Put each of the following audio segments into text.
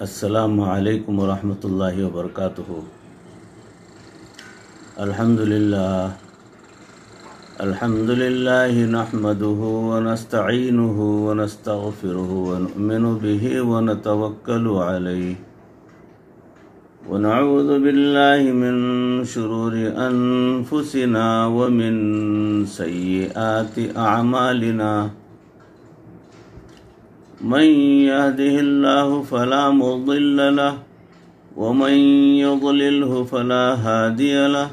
السلام علیکم ورحمۃ اللہ وبرکاتہ۔ الحمد للہ نحمده ونستعینه ونستغفره ونؤمن به ونتوکل علیہ ونعوذ باللہ من شرور انفسنا ومن سیئات اعمالنا، من يهده الله فلا مضل له ومن يضلله فلا هادي له،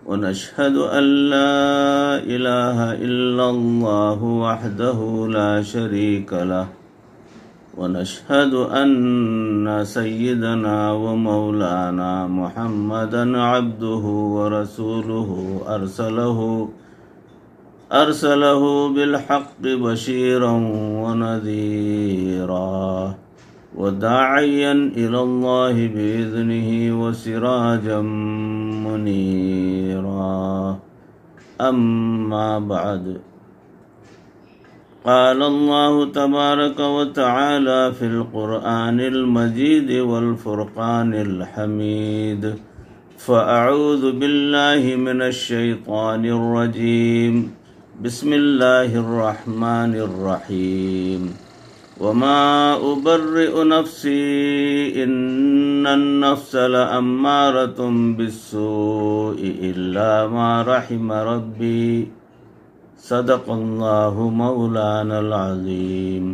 ونشهد أن لا إله إلا الله وحده لا شريك له، ونشهد أن سيدنا ومولانا محمدا عبده ورسوله أرسله بالحق بشيرا ونذيرا وداعيا إلى الله بإذنه وسراجا منيرا، أما بعد، قال الله تبارك وتعالى في القرآن المجيد والفرقان الحميد، فأعوذ بالله من الشيطان الرجيم، بسم اللہ الرحمن الرحیم، وما أبرئ نفسی ان النفس لأمارة بالسوء الا ما رحم ربی، صدق اللہ مولانا العظیم۔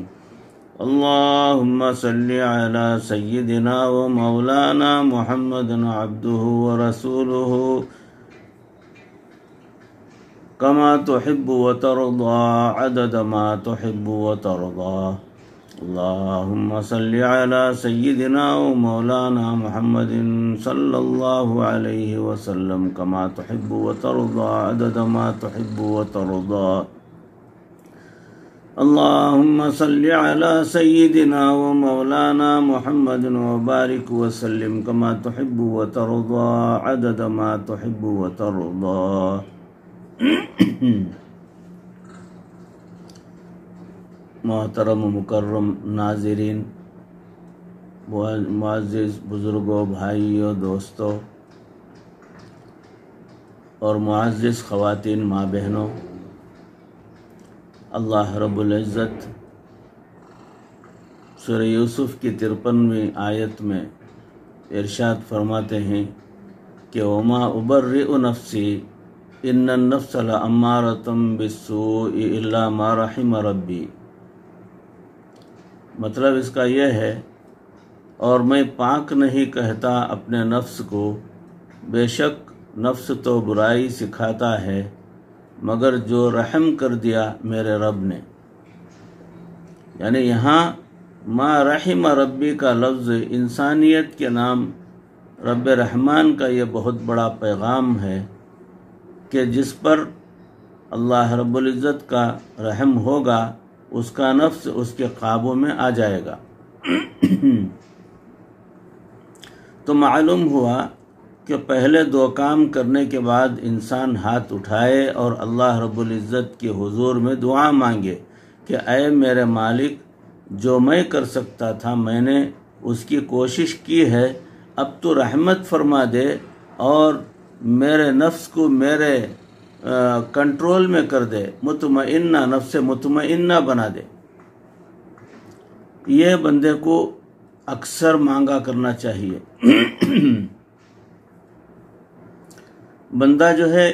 اللہم صل علی سیدنا و مولانا محمد عبدہ ورسولہ كما تحب وترضى عدد ما تحب وترضى، اللهم صل على سيدنا ومولانا محمد صلى الله عليه وسلم كما تحب وترضى عدد ما تحب وترضى، اللهم صل على سيدنا ومولانا محمد وبارك وسلم كما تحب وترضى عدد ما تحب وترضى۔ محترم و مکرم ناظرین، معزز بزرگوں، بھائیوں، دوستوں اور معزز خواتین، ماں بہنوں، اللہ رب العزت سورہ یوسف کی 53ویں آیت میں ارشاد فرماتے ہیں کہ وما ابرئ نفسی ان النفس لامارۃ بالسوء الا ما رحم ربی، مطلب اس کا یہ ہے، اور میں پاک نہیں کہتا اپنے نفس کو، بے شک نفس تو برائی سکھاتا ہے مگر جو رحم کر دیا میرے رب نے۔ یعنی یہاں ما رحم ربی کا لفظ انسانیت کے نام رب رحمان کا یہ بہت بڑا پیغام ہے کہ جس پر اللہ رب العزت کا رحم ہوگا اس کا نفس اس کے قابو میں آ جائے گا۔ تو معلوم ہوا کہ پہلے دو کام کرنے کے بعد انسان ہاتھ اٹھائے اور اللہ رب العزت کے حضور میں دعا مانگے کہ اے میرے مالک، جو میں کر سکتا تھا میں نے اس کی کوشش کی ہے، اب تو رحمت فرما دے اور میرے نفس کو میرے کنٹرول میں کر دے، مطمئنہ، نفس مطمئنہ بنا دے۔ یہ بندے کو اکثر مانگا کرنا چاہیے۔ بندہ جو ہے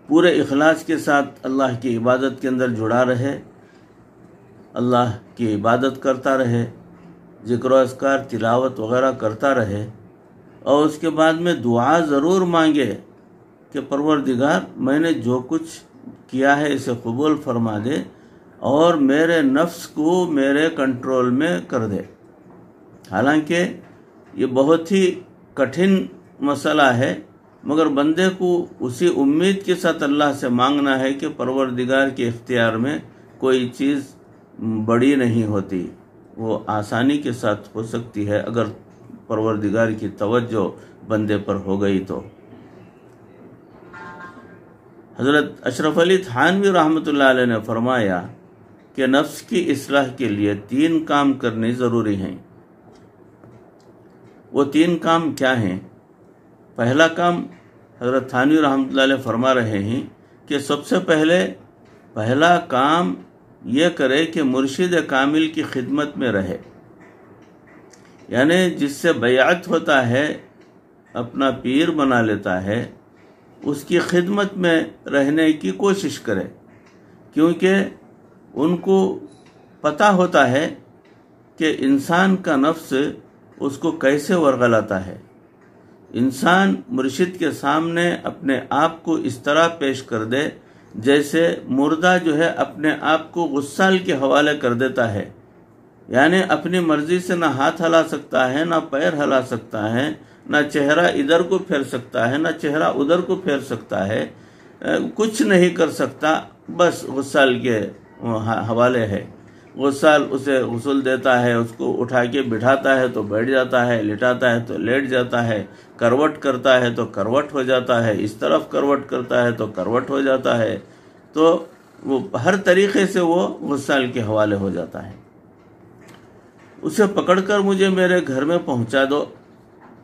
پورے اخلاص کے ساتھ اللہ کی عبادت کے اندر جڑا رہے، اللہ کی عبادت کرتا رہے، ذکر و اذکار، تلاوت وغیرہ کرتا رہے، اور اس کے بعد میں دعا ضرور مانگے کہ پروردگار میں نے جو کچھ کیا ہے اسے قبول فرما دے اور میرے نفس کو میرے کنٹرول میں کر دے۔ حالانکہ یہ بہت ہی کٹھن مسئلہ ہے، مگر بندے کو اسی امید کے ساتھ اللہ سے مانگنا ہے کہ پروردگار کے اختیار میں کوئی چیز بڑی نہیں ہوتی، وہ آسانی کے ساتھ ہو سکتی ہے اگر پروردگار کی توجہ بندے پر ہو گئی تو۔ حضرت اشرف علی تھانوی رحمۃ اللہ علیہ نے فرمایا کہ نفس کی اصلاح کے لیے 3 کام کرنے ضروری ہیں۔ وہ 3 کام کیا ہیں؟ پہلا کام حضرت تھانوی رحمۃ اللہ فرما رہے ہیں کہ سب سے پہلا کام یہ کرے کہ مرشد کامل کی خدمت میں رہے، یعنی جس سے بیعت ہوتا ہے، اپنا پیر بنا لیتا ہے، اس کی خدمت میں رہنے کی کوشش کرے، کیونکہ ان کو پتہ ہوتا ہے کہ انسان کا نفس اس کو کیسے ورغلاتا ہے۔ انسان مرشد کے سامنے اپنے آپ کو اس طرح پیش کر دے جیسے مردہ جو ہے اپنے آپ کو غسال کے حوالے کر دیتا ہے، یعنی اپنی مرضی سے نہ ہاتھ ہلا سکتا ہے، نہ پیر ہلا سکتا ہے، نہ چہرہ ادھر کو پھیر سکتا ہے، نہ چہرہ ادھر کو پھیر سکتا ہے، کچھ نہیں کر سکتا، بس غسال کے حوالے ہے۔ غسال اسے غسل دیتا ہے، اس کو اٹھا کے بٹھاتا ہے تو بیٹھ جاتا ہے، لٹاتا ہے تو لیٹ جاتا ہے، کروٹ کرتا ہے تو کروٹ ہو جاتا ہے، اس طرف کروٹ کرتا ہے تو کروٹ ہو جاتا ہے، تو وہ ہر طریقے سے وہ غسال کے حوالے ہو جاتا ہے۔ اسے پکڑ کر مجھے میرے گھر میں پہنچا دو،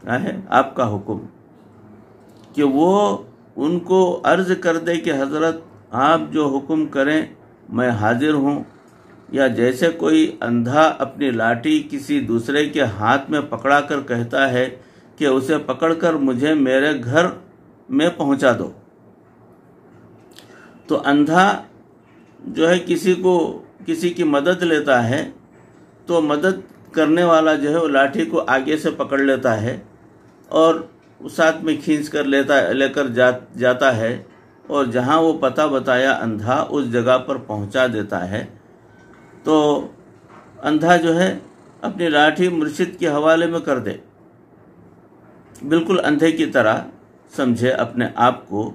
کیا ہے آپ کا حکم، کہ وہ ان کو عرض کر دے کہ حضرت آپ جو حکم کریں میں حاضر ہوں، یا جیسے کوئی اندھا اپنی لاٹھی کسی دوسرے کے ہاتھ میں پکڑا کر کہتا ہے کہ اسے پکڑ کر مجھے میرے گھر میں پہنچا دو، تو اندھا جو ہے کسی کی مدد لیتا ہے تو مدد کرنے والا جو ہے وہ لاٹھی کو آگے سے پکڑ لیتا ہے اور ساتھ میں کھینچ کر لے کر جاتا ہے، اور جہاں وہ پتہ بتایا اندھا اس جگہ پر پہنچا دیتا ہے۔ تو اندھا جو ہے اپنی لاٹھی مرشد کے حوالے میں کر دے، بالکل اندھے کی طرح سمجھے اپنے آپ کو،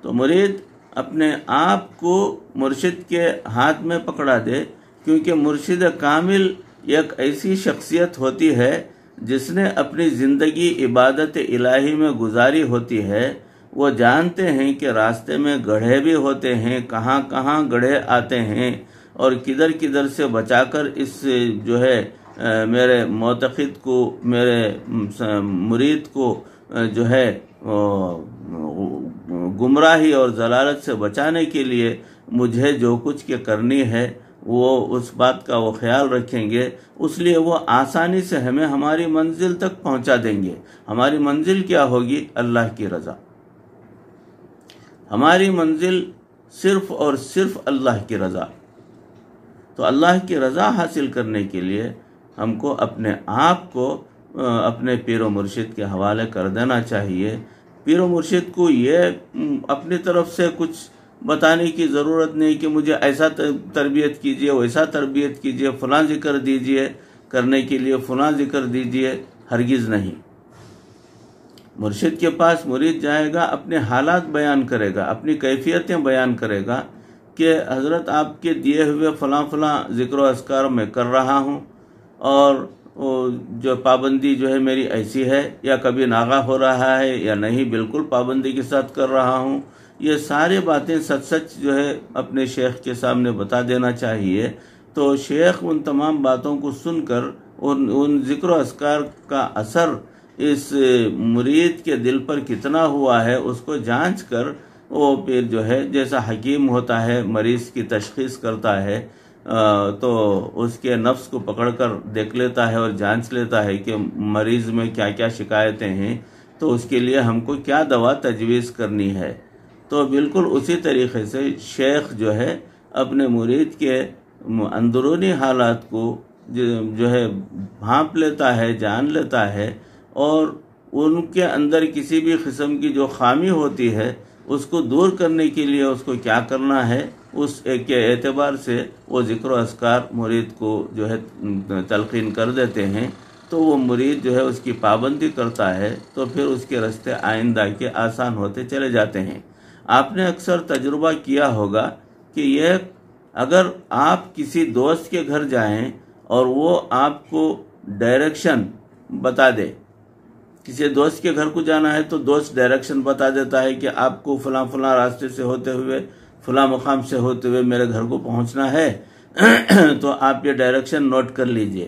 تو مرید اپنے آپ کو مرشد کے ہاتھ میں پکڑا دے، کیونکہ مرشد کامل ایک ایسی شخصیت ہوتی ہے جس نے اپنی زندگی عبادت الہی میں گزاری ہوتی ہے۔ وہ جانتے ہیں کہ راستے میں گڑھے بھی ہوتے ہیں، کہاں کہاں گڑھے آتے ہیں، اور کدھر کدھر سے بچا کر اس جو ہے میرے معتقد کو، میرے مرید کو جو ہے گمراہی اور ضلالت سے بچانے کے لیے مجھے جو کچھ کے کرنی ہے وہ اس بات کا وہ خیال رکھیں گے، اس لیے وہ آسانی سے ہمیں ہماری منزل تک پہنچا دیں گے۔ ہماری منزل کیا ہوگی؟ اللہ کی رضا۔ ہماری منزل صرف اور صرف اللہ کی رضا۔ تو اللہ کی رضا حاصل کرنے کے لیے ہم کو اپنے آپ کو اپنے پیر و مرشد کے حوالے کر دینا چاہیے۔ پیر و مرشد کو یہ اپنی طرف سے کچھ بتانے کی ضرورت نہیں کہ مجھے ایسا تربیت کیجیے، ویسا تربیت کیجیے، فلاں ذکر دیجیے، کرنے کے لیے فلاں ذکر دیجیے، ہرگز نہیں۔ مرشد کے پاس مرید جائے گا، اپنے حالات بیان کرے گا، اپنی کیفیتیں بیان کرے گا کہ حضرت آپ کے دیے ہوئے فلاں فلاں ذکر و اذکار میں کر رہا ہوں، اور جو پابندی جو ہے میری ایسی ہے، یا کبھی ناغہ ہو رہا ہے یا نہیں، بالکل پابندی کے ساتھ کر رہا ہوں۔ یہ سارے باتیں سچ جو ہے اپنے شیخ کے سامنے بتا دینا چاہیے۔ تو شیخ ان تمام باتوں کو سن کر ان ذکر و اذکار کا اثر اس مرید کے دل پر کتنا ہوا ہے اس کو جانچ کر وہ پھر جو ہے جیسا حکیم ہوتا ہے، مریض کی تشخیص کرتا ہے، تو اس کے نفس کو پکڑ کر دیکھ لیتا ہے اور جانچ لیتا ہے کہ مریض میں کیا کیا شکایتیں ہیں، تو اس کے لیے ہم کو کیا دوا تجویز کرنی ہے۔ تو بالکل اسی طریقے سے شیخ جو ہے اپنے مرید کے اندرونی حالات کو جو ہے بھانپ لیتا ہے، جان لیتا ہے، اور ان کے اندر کسی بھی قسم کی جو خامی ہوتی ہے اس کو دور کرنے کے لیے اس کو کیا کرنا ہے، اس ایک کے اعتبار سے وہ ذکر و اذکار مرید کو جو ہے تلقین کر دیتے ہیں، تو وہ مرید جو ہے اس کی پابندی کرتا ہے، تو پھر اس کے راستے آئندہ کے آسان ہوتے چلے جاتے ہیں۔ آپ نے اکثر تجربہ کیا ہوگا کہ یہ اگر آپ کسی دوست کے گھر جائیں اور وہ آپ کو ڈائریکشن بتا دے، کسی دوست کے گھر کو جانا ہے تو دوست ڈائریکشن بتا دیتا ہے کہ آپ کو فلاں فلاں راستے سے ہوتے ہوئے، فلاں مقام سے ہوتے ہوئے میرے گھر کو پہنچنا ہے، تو آپ یہ ڈائریکشن نوٹ کر لیجئے۔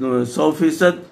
100%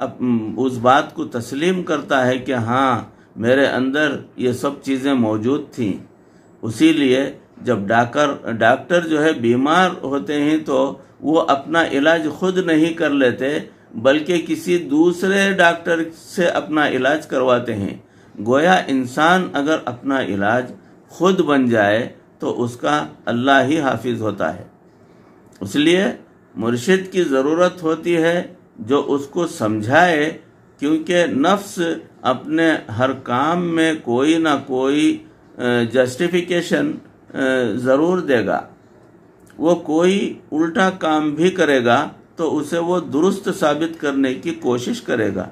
اس بات کو تسلیم کرتا ہے کہ ہاں میرے اندر یہ سب چیزیں موجود تھیں. اسی لیے جب ڈاکٹر جو ہے بیمار ہوتے ہیں تو وہ اپنا علاج خود نہیں کر لیتے بلکہ کسی دوسرے ڈاکٹر سے اپنا علاج کرواتے ہیں. گویا انسان اگر اپنا علاج خود بن جائے تو اس کا اللہ ہی حافظ ہوتا ہے. اس لیے مرشد کی ضرورت ہوتی ہے جو اس کو سمجھائے، کیونکہ نفس اپنے ہر کام میں کوئی نہ کوئی جسٹیفیکیشن ضرور دے گا. وہ کوئی الٹا کام بھی کرے گا تو اسے وہ درست ثابت کرنے کی کوشش کرے گا.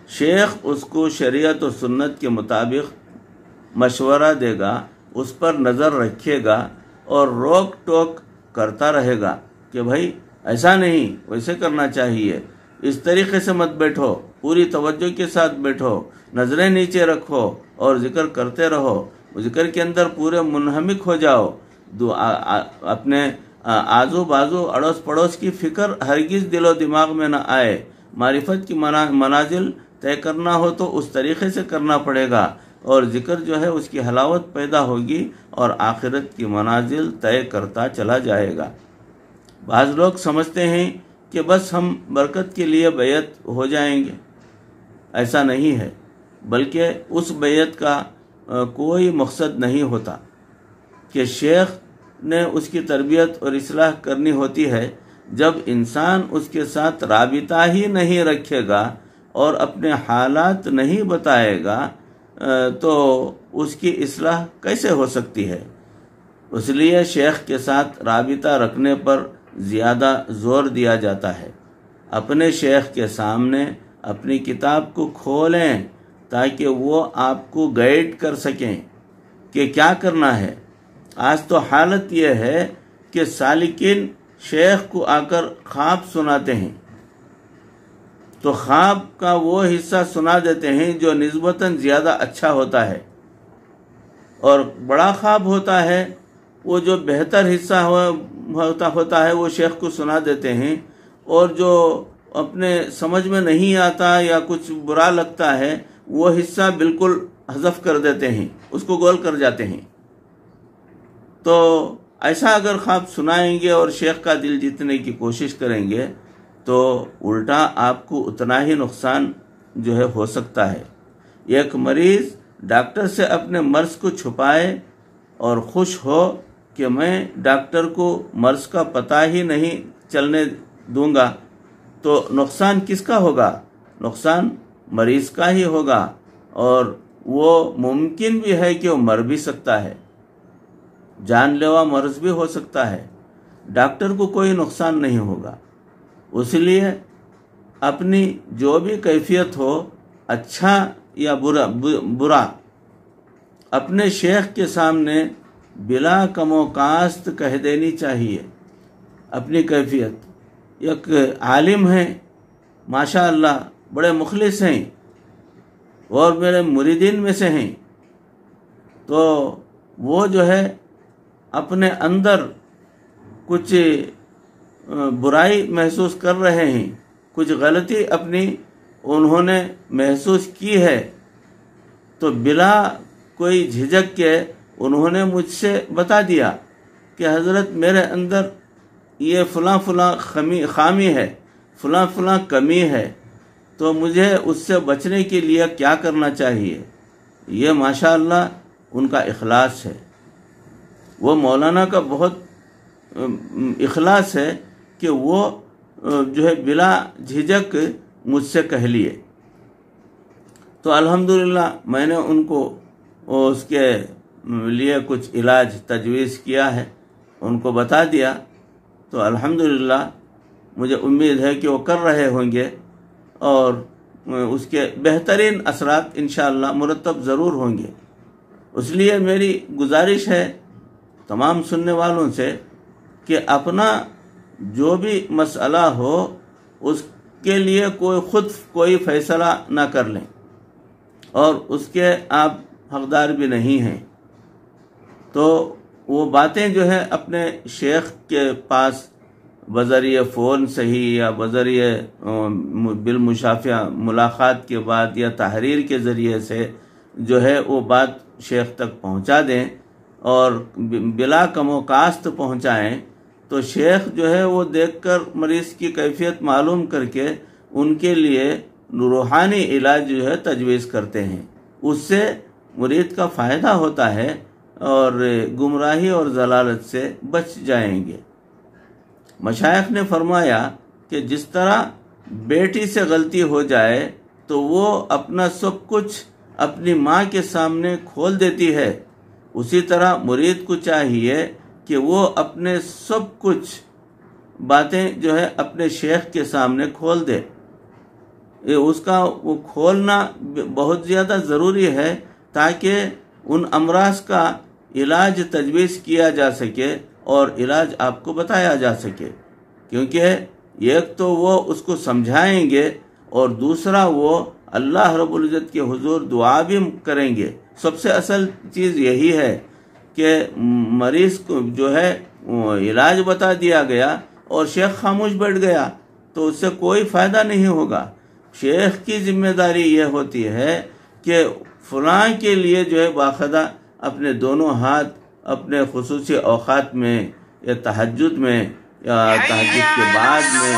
شیخ اس کو شریعت و سنت کے مطابق مشورہ دے گا، اس پر نظر رکھے گا اور روک ٹوک کرتا رہے گا کہ بھائی ایسا نہیں، ویسے کرنا چاہیے، اس طریقے سے مت بیٹھو، پوری توجہ کے ساتھ بیٹھو، نظریں نیچے رکھو اور ذکر کرتے رہو. ذکر کے اندر پورے منہمک ہو جاؤ. اپنے آزو بازو اڑوس پڑوس کی فکر ہرگز دل و دماغ میں نہ آئے. معرفت کی منازل طے کرنا ہو تو اس طریقے سے کرنا پڑے گا اور ذکر جو ہے اس کی حلاوت پیدا ہوگی اور آخرت کی منازل طے کرتا چلا جائے گا. بعض لوگ سمجھتے ہیں کہ بس ہم برکت کے لیے بیعت ہو جائیں گے. ایسا نہیں ہے، بلکہ اس بیعت کا کوئی مقصد نہیں ہوتا کہ شیخ نے اس کی تربیت اور اصلاح کرنی ہوتی ہے. جب انسان اس کے ساتھ رابطہ ہی نہیں رکھے گا اور اپنے حالات نہیں بتائے گا تو اس کی اصلاح کیسے ہو سکتی ہے؟ اس لیے شیخ کے ساتھ رابطہ رکھنے پر زیادہ زور دیا جاتا ہے. اپنے شیخ کے سامنے اپنی کتاب کو کھولیں تاکہ وہ آپ کو گائیڈ کر سکیں کہ کیا کرنا ہے. آج تو حالت یہ ہے کہ سالکین شیخ کو آ کر خواب سناتے ہیں تو خواب کا وہ حصہ سنا دیتے ہیں جو نسبتاً زیادہ اچھا ہوتا ہے، اور بڑا خواب ہوتا ہے وہ جو بہتر حصہ ہوتا ہے وہ شیخ کو سنا دیتے ہیں، اور جو اپنے سمجھ میں نہیں آتا یا کچھ برا لگتا ہے وہ حصہ بالکل حذف کر دیتے ہیں، اس کو گول کر جاتے ہیں. تو ایسا اگر خواب سنائیں گے اور شیخ کا دل جیتنے کی کوشش کریں گے تو الٹا آپ کو اتنا ہی نقصان جو ہے ہو سکتا ہے. ایک مریض ڈاکٹر سے اپنے مرض کو چھپائے اور خوش ہو کہ میں ڈاکٹر کو مرض کا پتہ ہی نہیں چلنے دوں گا تو نقصان کس کا ہوگا؟ نقصان مریض کا ہی ہوگا، اور وہ ممکن بھی ہے کہ وہ مر بھی سکتا ہے، جان لیوا مرض بھی ہو سکتا ہے. ڈاکٹر کو کوئی نقصان نہیں ہوگا. اس لیے اپنی جو بھی کیفیت ہو، اچھا یا برا، اپنے شیخ کے سامنے بلا کم و کاست کہہ دینی چاہیے. اپنی کیفیت، ایک عالم ہیں ماشاء اللہ، بڑے مخلص ہیں اور میرے مریدین میں سے ہیں، تو وہ جو ہے اپنے اندر کچھ برائی محسوس کر رہے ہیں، کچھ غلطی اپنی انہوں نے محسوس کی ہے، تو بلا کوئی جھجک کے انہوں نے مجھ سے بتا دیا کہ حضرت میرے اندر یہ فلاں فلاں خامی ہے، فلاں فلاں کمی ہے، تو مجھے اس سے بچنے کے لیے کیا کرنا چاہیے. یہ ماشاءاللہ ان کا اخلاص ہے. وہ مولانا کا بہت اخلاص ہے کہ وہ جو ہے بلا جھجک مجھ سے کہہ لیے. تو الحمدللہ میں نے ان کو اس کے لیے کچھ علاج تجویز کیا ہے، ان کو بتا دیا. تو الحمدللہ مجھے امید ہے کہ وہ کر رہے ہوں گے اور اس کے بہترین اثرات انشاءاللہ مرتب ضرور ہوں گے. اس لیے میری گزارش ہے تمام سننے والوں سے کہ اپنا جو بھی مسئلہ ہو اس کے لیے خود کوئی فیصلہ نہ کر لیں، اور اس کے آپ حقدار بھی نہیں ہیں. تو وہ باتیں جو ہے اپنے شیخ کے پاس بذریعہ فون صحیح یا بذریعہ بالمشافہ ملاقات کے بعد یا تحریر کے ذریعے سے جو ہے وہ بات شیخ تک پہنچا دیں اور بلا کم و کاست پہنچائیں، تو شیخ جو ہے وہ دیکھ کر مریض کی کیفیت معلوم کر کے ان کے لیے روحانی علاج جو ہے تجویز کرتے ہیں۔ اس سے مرید کا فائدہ ہوتا ہے اور گمراہی اور ضلالت سے بچ جائیں گے۔ مشائخ نے فرمایا کہ جس طرح بیٹی سے غلطی ہو جائے تو وہ اپنا سب کچھ اپنی ماں کے سامنے کھول دیتی ہے، اسی طرح مرید کو چاہیے کہ وہ اپنے سب کچھ باتیں جو ہے اپنے شیخ کے سامنے کھول دے۔ اس کا وہ کھولنا بہت زیادہ ضروری ہے تاکہ ان امراض کا علاج تجویز کیا جا سکے اور علاج آپ کو بتایا جا سکے، کیونکہ ایک تو وہ اس کو سمجھائیں گے اور دوسرا وہ اللہ رب العزت کے حضور دعا بھی کریں گے۔ سب سے اصل چیز یہی ہے کہ مریض کو جو ہے علاج بتا دیا گیا اور شیخ خاموش بیٹھ گیا تو اس سے کوئی فائدہ نہیں ہوگا۔ شیخ کی ذمہ داری یہ ہوتی ہے کہ فلاں کے لیے جو ہے باقاعدہ اپنے دونوں ہاتھ اپنے خصوصی اوقات میں یا تہجد میں یا تہجد کے بعد میں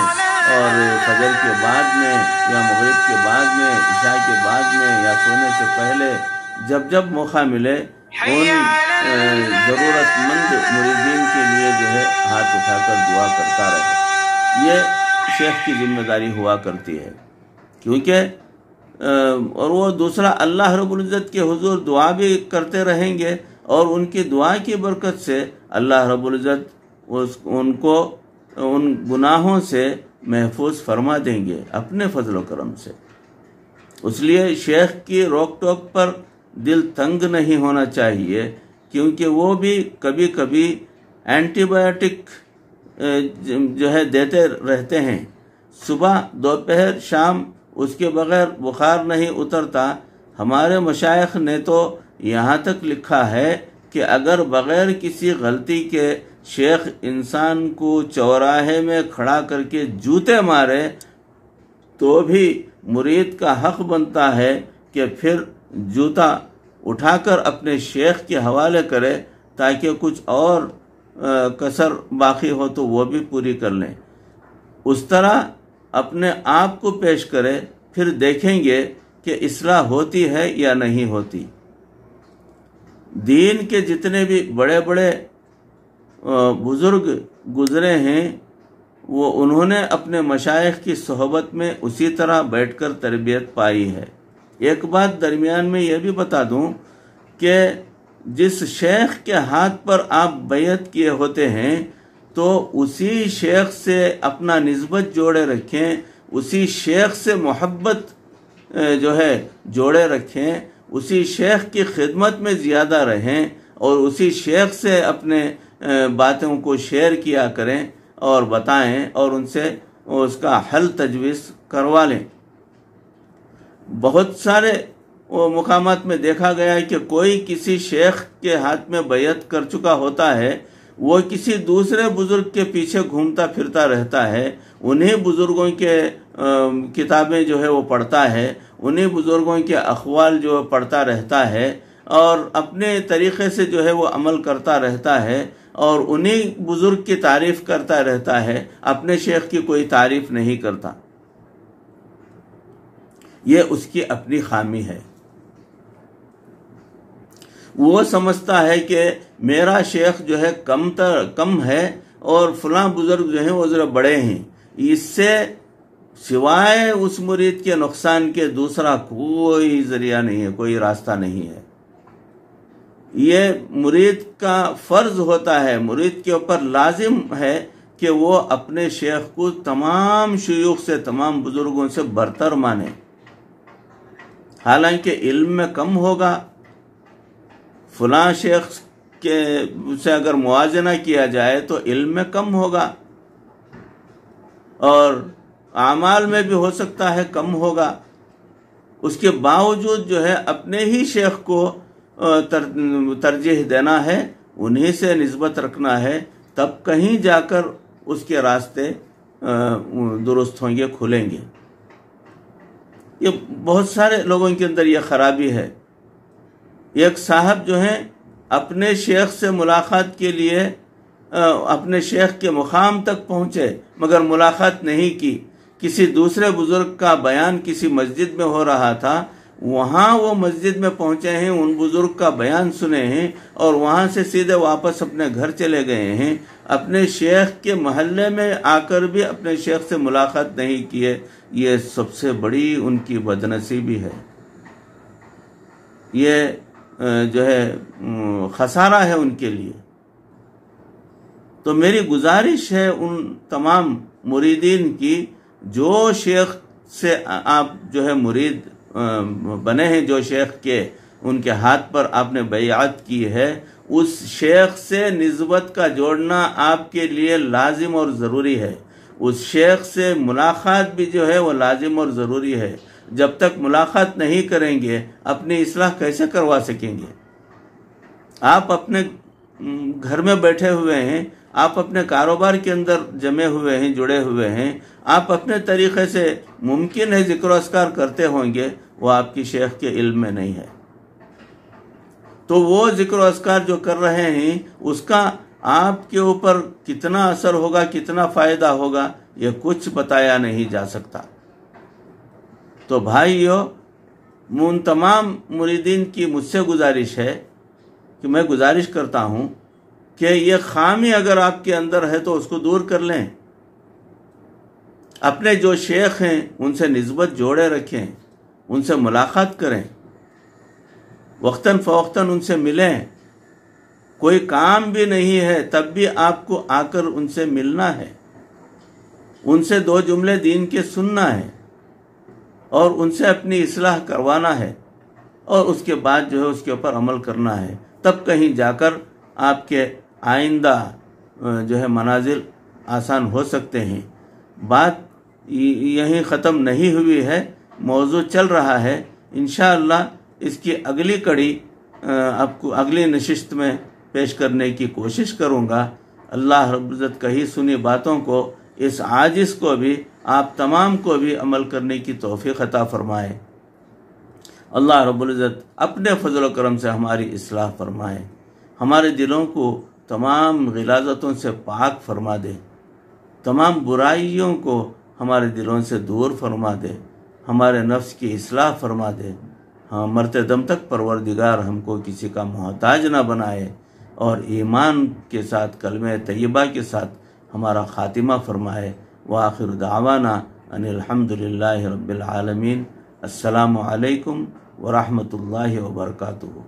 اور فجر کے بعد میں یا مغرب کے بعد میں عشاء کے بعد میں یا سونے سے پہلے جب موقع ملے ان ضرورت مند مریدین کے لیے جو ہے ہاتھ اٹھا کر دعا کرتا رہے۔ یہ شیخ کی ذمہ داری ہوا کرتی ہے، کیونکہ اور وہ دوسرا اللہ رب العزت کے حضور دعا بھی کرتے رہیں گے اور ان کی دعا کی برکت سے اللہ رب العزت ان کو ان گناہوں سے محفوظ فرما دیں گے اپنے فضل و کرم سے۔ اس لیے شیخ کی روک ٹوک پر دل تنگ نہیں ہونا چاہیے، کیونکہ وہ بھی کبھی کبھی اینٹی بایوٹک جو ہے دیتے رہتے ہیں، صبح دوپہر شام اس کے بغیر بخار نہیں اترتا۔ ہمارے مشائخ نے تو یہاں تک لکھا ہے کہ اگر بغیر کسی غلطی کے شیخ انسان کو چوراہے میں کھڑا کر کے جوتے مارے تو بھی مرید کا حق بنتا ہے کہ پھر جوتا اٹھا کر اپنے شیخ کے حوالے کرے تاکہ کچھ اور کسر باقی ہو تو وہ بھی پوری کر لیں۔ اس طرح اپنے آپ کو پیش کرے، پھر دیکھیں گے کہ اصلاح ہوتی ہے یا نہیں ہوتی۔ دین کے جتنے بھی بڑے بڑے بزرگ گزرے ہیں وہ انہوں نے اپنے مشائخ کی صحبت میں اسی طرح بیٹھ کر تربیت پائی ہے۔ ایک بات درمیان میں یہ بھی بتا دوں کہ جس شیخ کے ہاتھ پر آپ بیعت کیے ہوتے ہیں تو اسی شیخ سے اپنا نسبت جوڑے رکھیں، اسی شیخ سے محبت جو ہے جوڑے رکھیں، اسی شیخ کی خدمت میں زیادہ رہیں اور اسی شیخ سے اپنے باتوں کو شیئر کیا کریں اور بتائیں اور ان سے اس کا حل تجویز کروا لیں۔ بہت سارے مقامات میں دیکھا گیا ہے کہ کوئی کسی شیخ کے ہاتھ میں بیعت کر چکا ہوتا ہے، وہ کسی دوسرے بزرگ کے پیچھے گھومتا پھرتا رہتا ہے، انہی بزرگوں کے کتابیں جو ہے وہ پڑھتا ہے، انہی بزرگوں کے اقوال جو پڑھتا رہتا ہے اور اپنے طریقے سے جو ہے وہ عمل کرتا رہتا ہے اور انہی بزرگ کی تعریف کرتا رہتا ہے، اپنے شیخ کی کوئی تعریف نہیں کرتا۔ یہ اس کی اپنی خامی ہے۔ وہ سمجھتا ہے کہ میرا شیخ جو ہے کم ہے اور فلاں بزرگ جو ہیں وہ ذرا بڑے ہیں، اس سے سوائے اس مرید کے نقصان کے دوسرا کوئی ذریعہ نہیں ہے، کوئی راستہ نہیں ہے۔ یہ مرید کا فرض ہوتا ہے، مرید کے اوپر لازم ہے کہ وہ اپنے شیخ کو تمام شیوخ سے، تمام بزرگوں سے برتر مانے۔ حالانکہ علم میں کم ہوگا، فلاں شیخ کے سے اگر موازنہ کیا جائے تو علم میں کم ہوگا اور اعمال میں بھی ہو سکتا ہے کم ہوگا، اس کے باوجود جو ہے اپنے ہی شیخ کو ترجیح دینا ہے، انہی سے نسبت رکھنا ہے، تب کہیں جا کر اس کے راستے درست ہوں گے، کھلیں گے۔ یہ بہت سارے لوگوں کے اندر یہ خرابی ہے۔ ایک صاحب جو ہیں اپنے شیخ سے ملاقات کے لیے اپنے شیخ کے مقام تک پہنچے مگر ملاقات نہیں کی۔ کسی دوسرے بزرگ کا بیان کسی مسجد میں ہو رہا تھا، وہاں وہ مسجد میں پہنچے ہیں، ان بزرگ کا بیان سنے ہیں اور وہاں سے سیدھے واپس اپنے گھر چلے گئے ہیں۔ اپنے شیخ کے محلے میں آ کر بھی اپنے شیخ سے ملاقات نہیں کیے۔ یہ سب سے بڑی ان کی بدنصیبی ہے، یہ جو ہے خسارہ ہے ان کے لیے۔ تو میری گزارش ہے ان تمام مریدین کی، جو شیخ سے آپ جو ہے مرید بنے ہیں، جو شیخ کے ان کے ہاتھ پر آپ نے بیعت کی ہے، اس شیخ سے نسبت کا جوڑنا آپ کے لیے لازم اور ضروری ہے۔ اس شیخ سے ملاقات بھی جو ہے وہ لازم اور ضروری ہے۔ جب تک ملاقات نہیں کریں گے اپنی اصلاح کیسے کروا سکیں گے؟ آپ اپنے گھر میں بیٹھے ہوئے ہیں، آپ اپنے کاروبار کے اندر جمے ہوئے ہیں، جڑے ہوئے ہیں، آپ اپنے طریقے سے ممکن ہے ذکر و اذکار کرتے ہوں گے، وہ آپ کی شیخ کے علم میں نہیں ہے۔ تو وہ ذکر و اذکار جو کر رہے ہیں اس کا آپ کے اوپر کتنا اثر ہوگا، کتنا فائدہ ہوگا، یہ کچھ بتایا نہیں جا سکتا۔ تو بھائیو، ان تمام مریدین کی مجھ سے گزارش ہے کہ میں گزارش کرتا ہوں کہ یہ خامی اگر آپ کے اندر ہے تو اس کو دور کر لیں۔ اپنے جو شیخ ہیں ان سے نسبت جوڑے رکھیں، ان سے ملاقات کریں، وقتاً فوقتاً ان سے ملیں۔ کوئی کام بھی نہیں ہے تب بھی آپ کو آ کر ان سے ملنا ہے، ان سے دو جملے دین کے سننا ہے اور ان سے اپنی اصلاح کروانا ہے، اور اس کے بعد جو ہے اس کے اوپر عمل کرنا ہے۔ تب کہیں جا کر آپ کے آئندہ جو ہے منازل آسان ہو سکتے ہیں۔ بات یہیں ختم نہیں ہوئی ہے، موضوع چل رہا ہے۔ انشاءاللہ اس کی اگلی کڑی آپ کو اگلی نشست میں پیش کرنے کی کوشش کروں گا۔ اللہ رب العزت کہی سنی باتوں کو، اس عاجز کو بھی، آپ تمام کو بھی عمل کرنے کی توفیق عطا فرمائے۔ اللہ رب العزت اپنے فضل و کرم سے ہماری اصلاح فرمائے، ہمارے دلوں کو تمام غلاظتوں سے پاک فرما دے، تمام برائیوں کو ہمارے دلوں سے دور فرما دے، ہمارے نفس کی اصلاح فرما دے۔ مرتے دم تک پروردگار ہم کو کسی کا محتاج نہ بنائے، اور ایمان کے ساتھ کلمہ طیبہ کے ساتھ ہمارا خاتمہ فرمائے۔ وآخر دعوانا ان الحمدللہ رب العالمین۔ السلام علیکم ورحمۃ اللہ وبرکاتہ۔